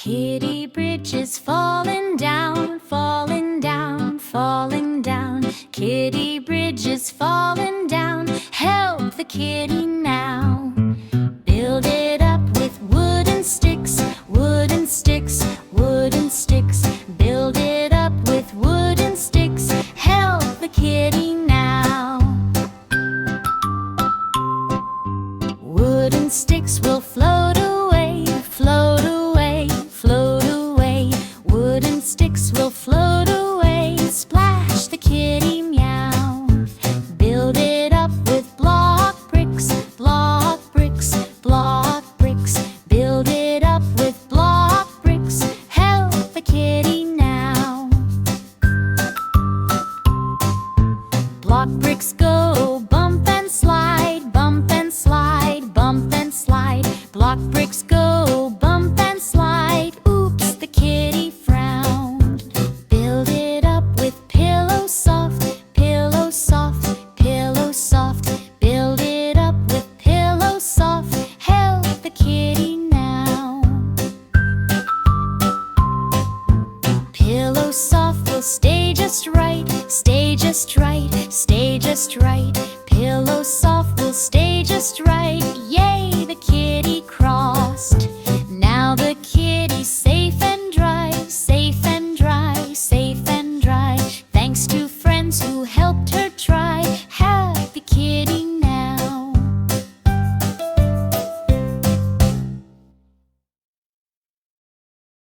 Kitty bridge is falling down, falling down, falling down. Kitty bridge is falling down. Help the kitty now. Build it up with wooden sticks, wooden sticks, wooden sticks. Build it up with wooden sticks. Help the kitty now. Wooden sticks will float away, float away, float away. Wooden sticks will float away. Splash the kitty meow. Build it up with block bricks, block bricks, block bricks. Build it up with block bricks. Help the kitty now. Block bricks go bump and slide, bump and slide, bump and slide. Block bricks go bump and slide. Oops, the kitty frowned. Build it up with pillow soft, pillow soft, pillow soft. Build it up with pillow soft. Help the kitty now. Pillow soft will stay just right, stay just right, stay just right. Pillow soft will stay just right. Yay!